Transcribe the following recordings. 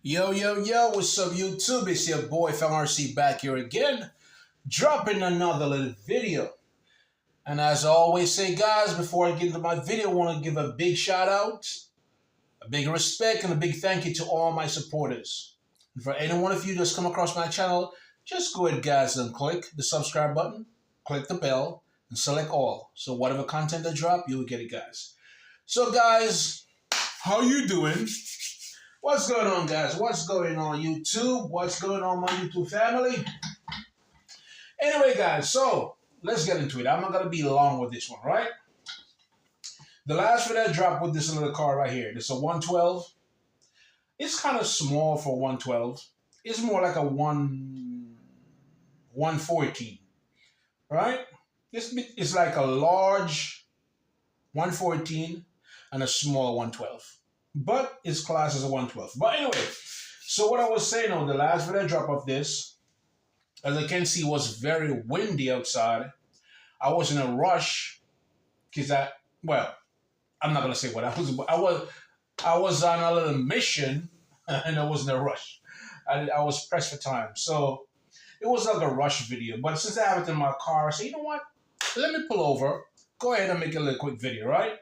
Yo, yo, yo, what's up, YouTube? It's your boy FMRC back here again, dropping another little video. And as I always say, guys, before I get into my video, I want to give a big shout out, a big respect, and a big thank you to all my supporters. And for any one of you that's come across my channel, just go ahead, guys, and click the subscribe button, click the bell, and select all. So whatever content I drop, you will get it, guys. So, guys, how you doing? What's going on, guys? What's going on, YouTube? What's going on, my YouTube family? Anyway, guys, so let's get into it. I'm not going to be long with this one, right? The last video I dropped with this little car right here. This is a 112. It's kind of small for 112. It's more like a 114, right? It's like a large 114 and a small 112. But it's classed as a 112. But anyway, so what I was saying on the last video drop of this, as I can see, it was very windy outside. I was in a rush because I'm not gonna say what I was on a little mission, and I was in a rush. I was pressed for time, so it was like a rush video. But since I have it in my car, I said, you know what? Let me pull over, go ahead and make a little quick video, right?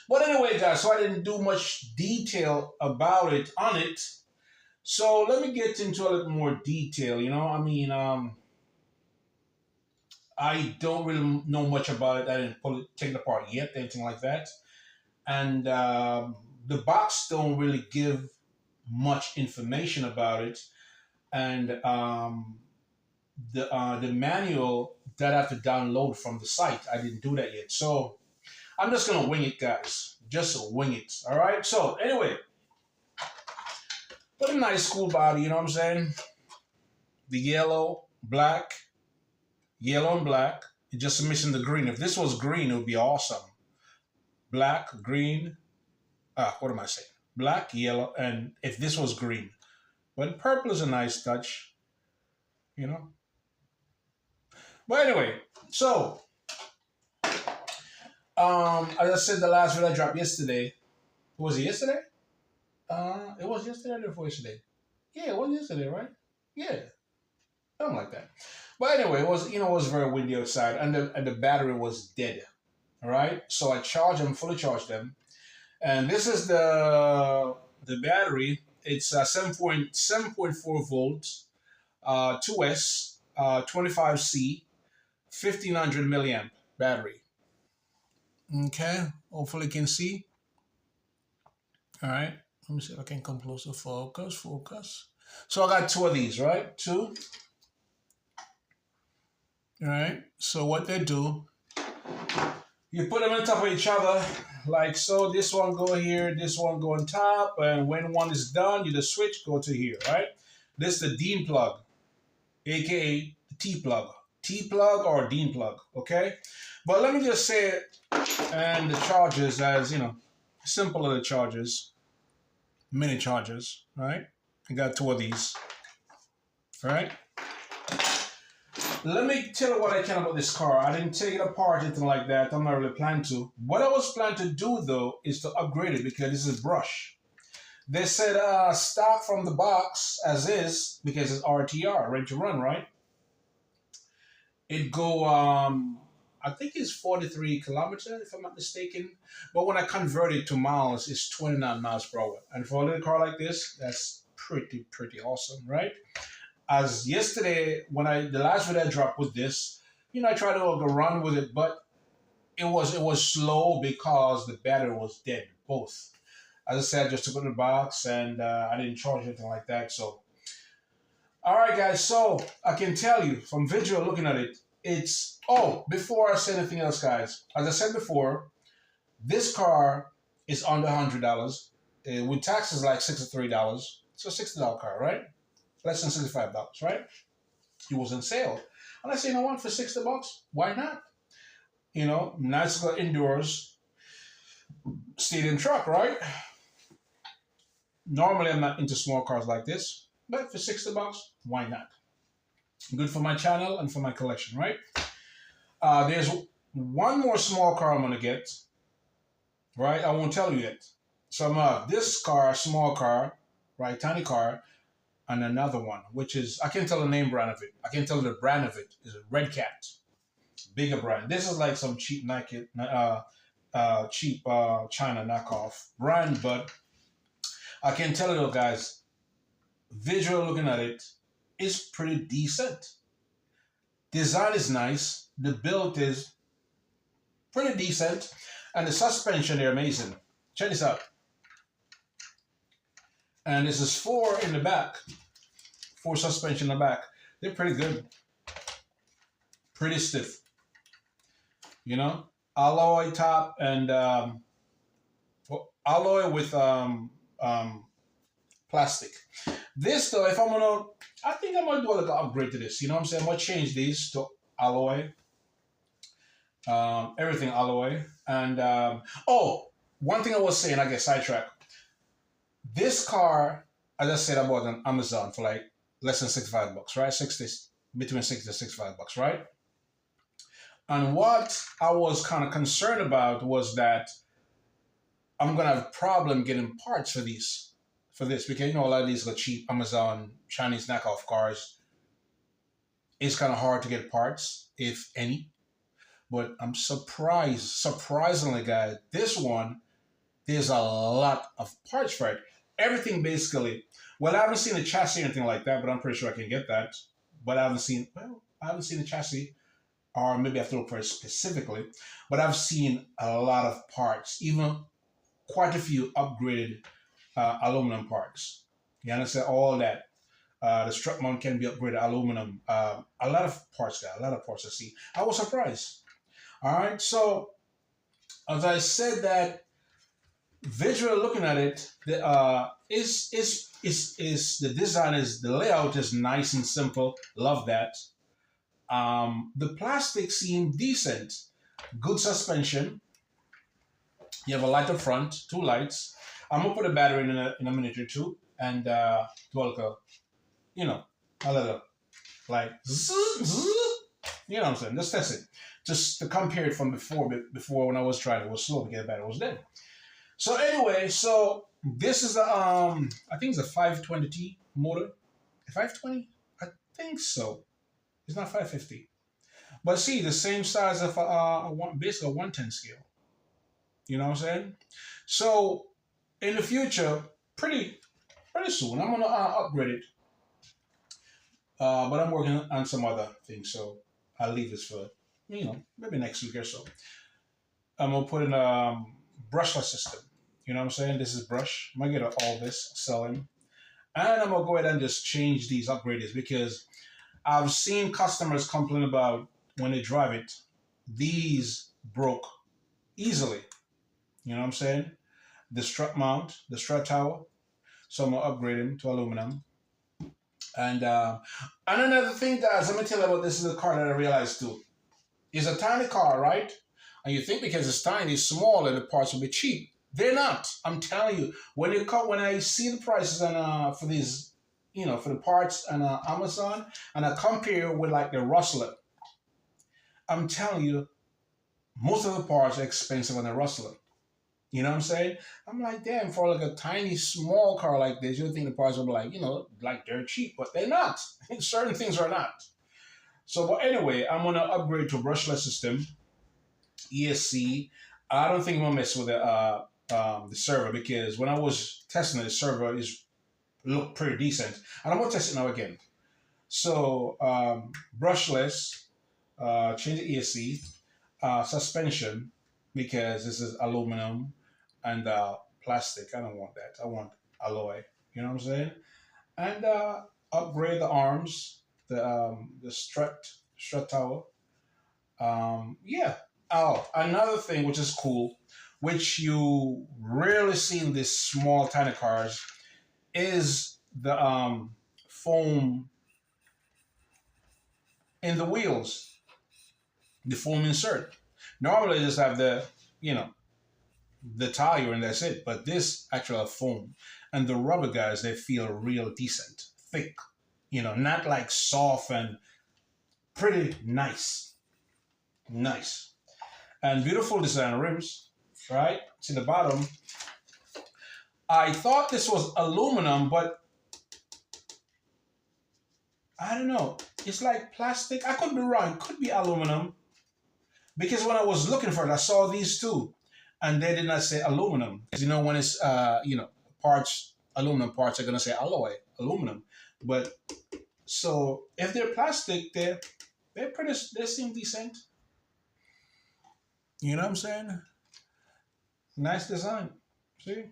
But anyway, guys, so I didn't do much detail about it on it. So let me get into a little more detail. I don't really know much about it. I didn't take it apart yet, anything like that. And the box don't really give much information about it. And the manual that I have to download from the site, I didn't do that yet. So I'm just going to wing it, guys. Just wing it. All right? So, anyway. But a nice, cool body, you know what I'm saying? The yellow, black. Yellow and black. It's just missing the green. If this was green, it would be awesome. Black, green. What am I saying? Black, yellow, and if this was green. But purple is a nice touch. You know? But anyway, so as I said, the last video I dropped yesterday. Was it yesterday? It was yesterday or before yesterday? Yeah, it was yesterday, right? Yeah, something like that. But anyway, it was very windy outside, and the battery was dead. All right, so I fully charged them, and this is the battery. It's 7.4 volts, 2S, 25C, 1500 milliamp battery. Okay, hopefully you can see. All right, let me see if I can come closer. Focus. So I got two of these, right? Two. All right, so what they do, you put them on top of each other, like so. This one go here, this one go on top, and when one is done, you just switch, go to here, right? This is the DIN plug, aka the T-plug. T-plug or DIN plug, okay? But let me just say it, and the chargers, as you know, simple little chargers, mini chargers, right? I got two of these, right? Let me tell you what I can about this car. I didn't take it apart, anything like that. I'm not really planning to. What I was planning to do, though, is to upgrade it because this is brush. They said stock from the box as is because it's RTR, ready to run, right? It go, I think it's 43 kilometers, if I'm not mistaken. But when I convert it to miles, it's 29 miles per hour. And for a little car like this, that's pretty awesome, right? As yesterday, the last video I dropped with this, I tried to go run with it, but it was slow because the battery was dead, both. As I said, I just took it in the box and I didn't charge anything like that, so. All right, guys, so I can tell you from visual looking at it, before I say anything else, guys, as I said before, this car is under $100. With taxes, like $63. It's a $60 car, right? Less than $65, right? It was on sale. And I said, you know what, for $60, why not? Nice little indoors stadium truck, right? Normally, I'm not into small cars like this, but for $60, why not? Good for my channel and for my collection, right? There's one more small car I'm going to get, right? I won't tell you yet. So this car, small car, right? Tiny car, and another one, which is I can't tell the name brand of it. I can't tell the brand of it. Is a Red Cat, bigger brand. This is like some cheap Nike, cheap China knockoff brand, but I can tell you though, guys, visual looking at it is pretty decent. Design is nice. The build is pretty decent, and the suspension they're amazing. Check this out. And this is four in the back, four suspension in the back. They're pretty good, pretty stiff. You know, alloy top and alloy with plastic. This though, if I'm gonna, I think I'm gonna do a little upgrade to this. You know what I'm saying? I'm gonna change these to alloy. Everything alloy. And oh, one thing I was saying, I get sidetracked. This car, as I said, I bought on Amazon for like less than $65, right? 60, between 60 to $65, right? And what I was kind of concerned about was that I'm gonna have a problem getting parts for these, for this, because you know a lot of these are cheap Amazon Chinese knockoff cars. It's kind of hard to get parts, if any. But I'm surprisingly, guys, this one, there's a lot of parts for it. Everything basically. Well, I haven't seen the chassis or anything like that, but I'm pretty sure I can get that. But I haven't seen the chassis, or maybe I have to look for it specifically. But I've seen a lot of parts, even quite a few upgraded aluminum parts. You understand all that? The strut mount can be upgraded aluminum. A lot of parts there, a lot of parts I see. I was surprised. All right, so as I said that, visually looking at it, the is the design is the layout is nice and simple. Love that. The plastic seemed decent. Good suspension. You have a light up front, two lights. I'm gonna put a battery in a minute or two, and you know, a little like you know what I'm saying. Just test it, just to compare it from before when I was trying, it was slow to get a battery, it was dead. So anyway, so this is a I think it's a 520T motor. 520? I think so. It's not 550. But see, the same size of basically a 110 scale. You know what I'm saying? So in the future, pretty soon, I'm gonna upgrade it. But I'm working on some other things, so I'll leave this for maybe next week or so. I'm gonna put in a brushless system. You know what I'm saying? This is brush. I'm gonna get all this selling, and I'm gonna go ahead and just change these upgrades because I've seen customers complain about when they drive it, these broke easily. You know what I'm saying? The strut mount, the strut tower. So I'm gonna upgrade them to aluminum. And another thing, guys, let me tell you about this. Is a car that I realized too. It's a tiny car, right? And you think because it's tiny, it's small, and the parts will be cheap. They're not. I'm telling you. When I see the prices on for these, for the parts on Amazon, and I compare with like the Rustler, I'm telling you, most of the parts are expensive on the Rustler. You know what I'm saying? I'm like, damn, for like a tiny, small car like this, you would think the parts would be like, like they're cheap, but they're not. Certain things are not. So, but anyway, I'm gonna upgrade to a brushless system, ESC. I don't think I'm gonna mess with the server because when I was testing it, the server looked pretty decent, and I'm gonna test it now again. So, brushless, change the ESC, suspension because this is aluminum and plastic. I don't want that. I want alloy. You know what I'm saying? And upgrade the arms, the strut tower. Yeah. Oh, another thing which is cool, which you rarely see in these small tiny cars, is the foam in the wheels, the foam insert. Normally, they just have the tire and that's it. But this actual foam and the rubber guys, they feel real decent, thick. Not like soft and pretty nice, and beautiful design rims. Right, to the bottom. I thought this was aluminum, but I don't know. It's like plastic. I could be wrong. It could be aluminum because when I was looking for it, I saw these two, and they did not say aluminum. Because when it's parts, aluminum parts are gonna say alloy, aluminum. But so if they're plastic, they seem decent. You know what I'm saying? Nice design. See?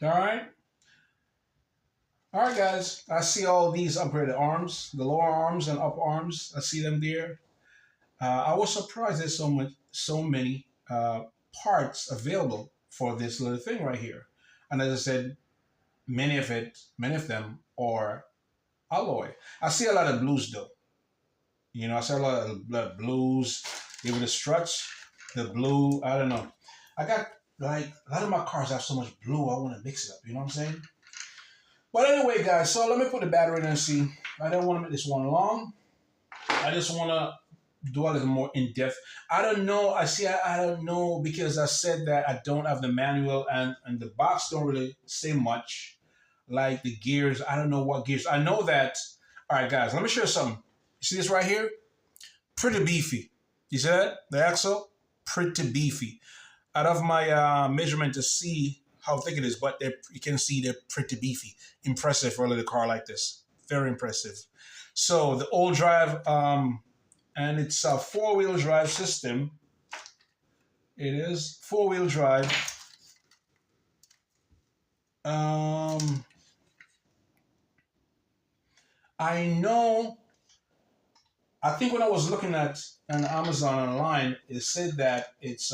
All right. All right, guys. I see all these upgraded arms, the lower arms and upper arms. I see them there. I was surprised there's so many parts available for this little thing right here. And as I said, many of them are alloy. I see a lot of blues though. I see a lot of blues. Even the struts, the blue. I don't know. I got like a lot of my cars have so much blue. I want to mix it up. You know what I'm saying? But anyway, guys. So let me put the battery in and see. I don't want to make this one long. I just want to do a little more in depth. I don't know. I don't know because I said that I don't have the manual and the box don't really say much. Like the gears, I don't know what gears. I know that. All right, guys. Let me show you something. You see this right here? Pretty beefy. You see that? The axle? Pretty beefy. Out of my measurement to see how thick it is, but you can see they're pretty beefy. Impressive for a little car like this. Very impressive. So the all drive, and it's a four-wheel drive system. It is four-wheel drive. I know. I think when I was looking at on Amazon online, it said that it's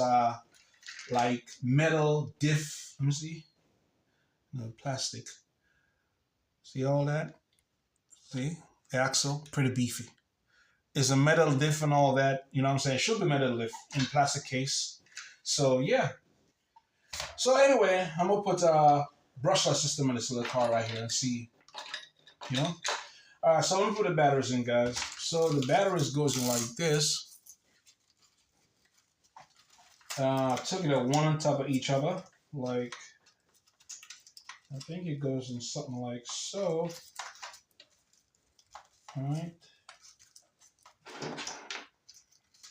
like metal diff. Let me see. No, plastic. See all that? See? The axle, pretty beefy. It's a metal diff and all that. You know what I'm saying? It should be metal diff in plastic case. So yeah. So anyway, I'm gonna put a brushless system in this little car right here and see. So I'm gonna put the batteries in, guys. So the batteries goes in like this. Took it at one on top of each other, like I think it goes in something like so. All right.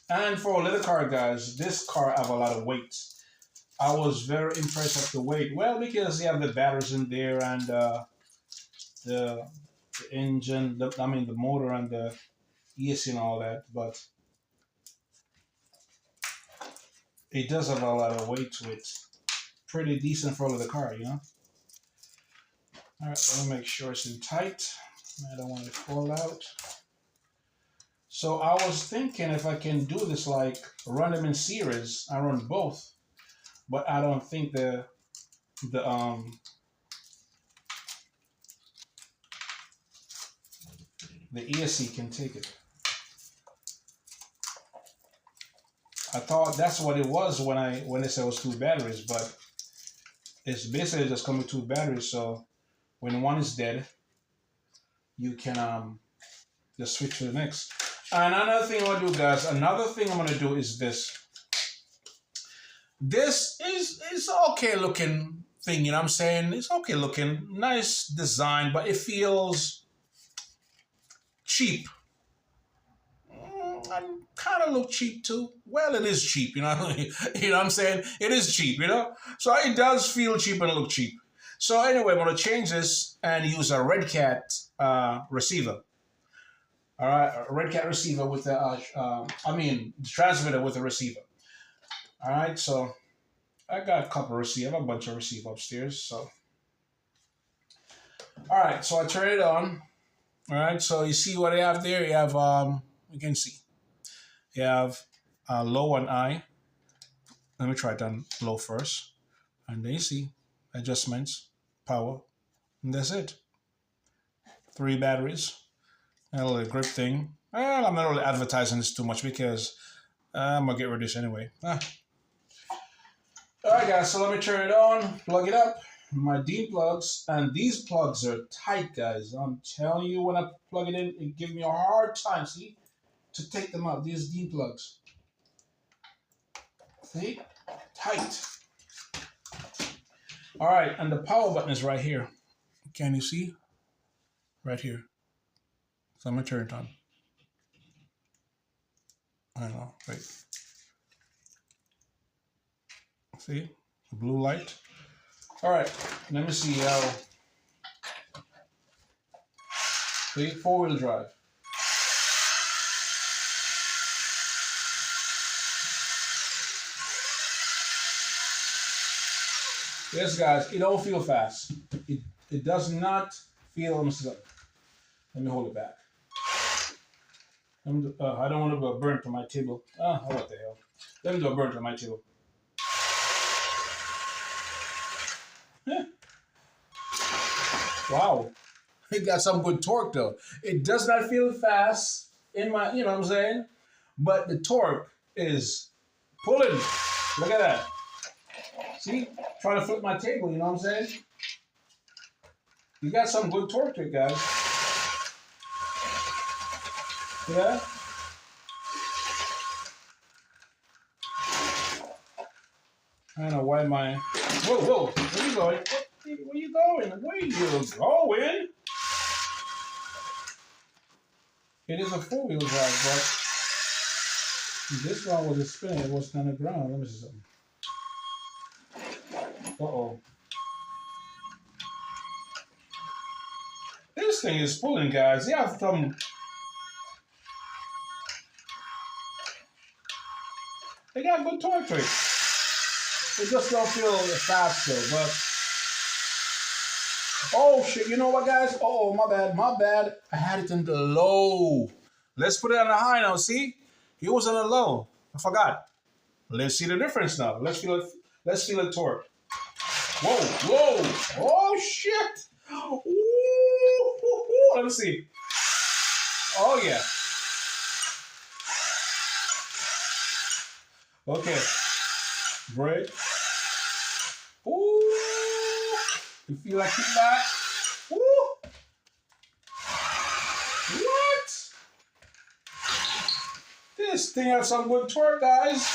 And for a little car, guys, this car have a lot of weight. I was very impressed at the weight. Well, because you have the batteries in there and the engine, the motor and the ESC and all that, but it does have a lot of weight to it. Pretty decent for a little car, All right, let me make sure it's in tight. I don't want it to fall out. So I was thinking if I can do this like run them in series, I run both, but I don't think the ESC can take it. I thought that's what it was when they said it was two batteries, but it's basically just coming two batteries. So when one is dead, you can just switch to the next. And another thing I'm gonna do, guys. Another thing I'm gonna do is this. This is okay looking thing. You know what I'm saying? It's okay looking, nice design, but it feels cheap. I kind of look cheap too. Well, it is cheap, you know. You know what I'm saying? It is cheap, So it does feel cheap and look cheap. So anyway, I'm gonna change this and use a Red Cat receiver. All right, a Red Cat receiver with the transmitter with a receiver. All right, so I got a couple of receiver, a bunch of receiver upstairs. So, all right, so I turn it on. All right, so you see what I have there? You have you can see. You have low and high. Let me try it on low first. And then you see adjustments, power, and that's it. 3 batteries, and a little grip thing. Well, I'm not really advertising this too much because I'm going to get rid of this anyway. All right, guys, so let me turn it on, plug it up. My D plugs, and these plugs are tight, guys. I'm telling you, when I plug it in, it gives me a hard time, see, to take them out. These D plugs. See? Tight. All right, and the power button is right here. Can you see? Right here. So I'm gonna turn it on. I don't know. Wait. See? Blue light. All right. Let me see how. See? 4-wheel drive. Yes, guys. It don't feel fast. It does not feel. Let me hold it back. I don't want to do a burn to my table. What the hell? Let me do a burn to my table. Wow. It got some good torque though. It does not feel fast in my, you know what I'm saying? But the torque is pulling. Look at that. See? Trying to flip my table, you know what I'm saying? You got some good torque to it, guys. Yeah? I don't know why my... Whoa, where you going? Where you going? Where you going? It is a 4-wheel drive, but this one was a spin. It was on the ground. Let me see something. Uh-oh. This thing is pulling, guys. You have some... They got good torque to it. It just don't feel fast though, but... Oh shit, you know what guys? Oh, my bad. I had it in the low. Let's put it on the high now, see? It was on the low. I forgot. Let's see the difference now. Let's feel it torque. Whoa. Oh shit. Ooh. Let me see. Oh yeah. Okay. Brake. Ooh. You feel like kick back? Woo! What? This thing has some good torque, guys.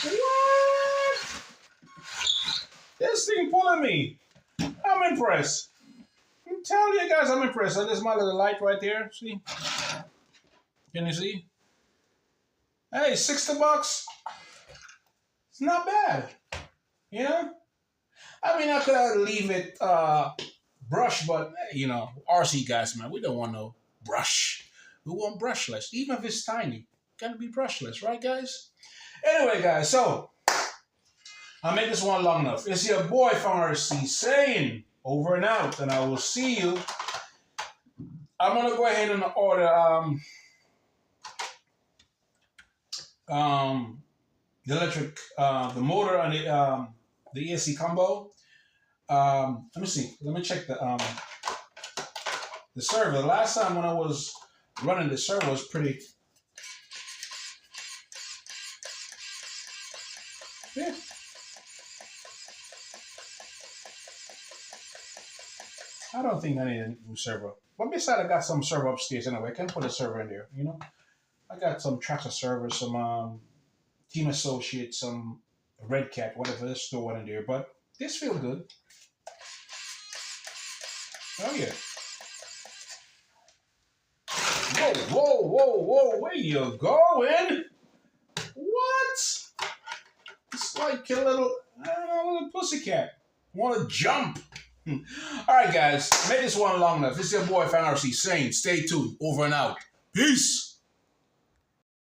What? This thing pulling me. I'm impressed. I'm telling you guys, I'm impressed. So there's my little light right there. See? Can you see? Hey, $60. It's not bad. You know? I mean, I could leave it brush, but, you know, RC guys, man, we don't want no brush. We want brushless, even if it's tiny. Gotta be brushless, right, guys? Anyway, guys, so I'll make this one long enough. It's your boy from RC saying over and out, and I will see you. I'm gonna go ahead and order the electric, the motor and the AC combo. Let me see. Let me check the server. The last time when I was running the server was pretty. Yeah. I don't think I need a new server. But besides, I got some server upstairs anyway. I can put a server in there, you know. I got some Traxxas servers, some Team Associates, some Red Cat, whatever. Let's store one in there. But this feels good. Oh yeah. Whoa, where you going? What? It's like a little pussycat. Want to jump? All right, guys. Make this one long enough. This is your boy, Fan RC saying, stay tuned. Over and out. Peace.